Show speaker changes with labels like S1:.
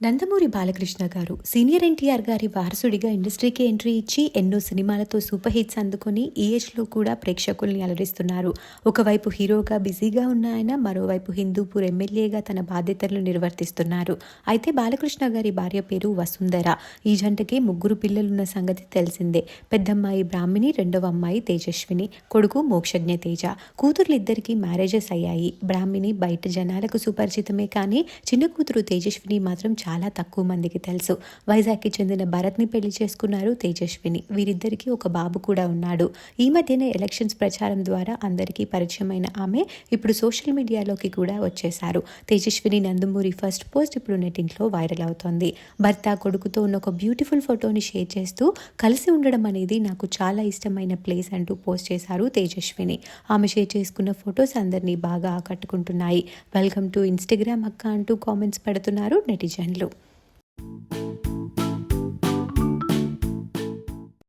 S1: నందమూరి బాలకృష్ణ గారు సీనియర్ ఎన్టీఆర్ గారి వారసుడిగా ఇండస్ట్రీకి ఎంట్రీ ఇచ్చి ఎన్నో సినిమాలతో సూపర్ హిట్స్ అందుకొని ఈ ఏజ్లో కూడా ప్రేక్షకుల్ని అలరిస్తున్నారు. ఒకవైపు హీరోగా బిజీగా ఉన్న ఆయన మరోవైపు హిందూపూర్ ఎమ్మెల్యేగా తన బాధ్యతలను నిర్వర్తిస్తున్నారు. అయితే బాలకృష్ణ గారి భార్య పేరు వసుంధర. ఈ జంటకి ముగ్గురు పిల్లలున్న సంగతి తెలిసిందే. పెద్దమ్మాయి బ్రాహ్మిణి, రెండవ అమ్మాయి తేజస్విని, కొడుకు మోక్షజ్ఞ తేజ. కూతుర్లిద్దరికీ మ్యారేజెస్ అయ్యాయి. బ్రాహ్మిణి బయట జనాలకు సుపరిచితమే కానీ చిన్న కూతురు తేజస్విని మాత్రం చాలా తక్కువ మందికి తెలుసు. వైజాగ్కి చెందిన భరత్ని పెళ్లి చేసుకున్నారు తేజస్విని. వీరిద్దరికీ ఒక బాబు కూడా ఉన్నాడు. ఈ మధ్యనే ఎలక్షన్స్ ప్రచారం ద్వారా అందరికీ పరిచయమైన ఆమె ఇప్పుడు సోషల్ మీడియాలోకి కూడా వచ్చేశారు. తేజస్విని నందమూరి ఫస్ట్ పోస్ట్ ఇప్పుడు నెట్టింట్లో వైరల్ అవుతోంది. భర్త కొడుకుతో ఉన్న ఒక బ్యూటిఫుల్ ఫోటోని షేర్ చేస్తూ కలిసి ఉండడం అనేది నాకు చాలా ఇష్టమైన ప్లేస్ అంటూ పోస్ట్ చేశారు తేజస్విని. ఆమె షేర్ చేసుకున్న ఫొటోస్ అందరినీ బాగా ఆకట్టుకుంటున్నాయి. వెల్కమ్ టు ఇన్స్టాగ్రామ్ అక్క అంటూ కామెంట్స్ పెడుతున్నారు నెటిజన్లు.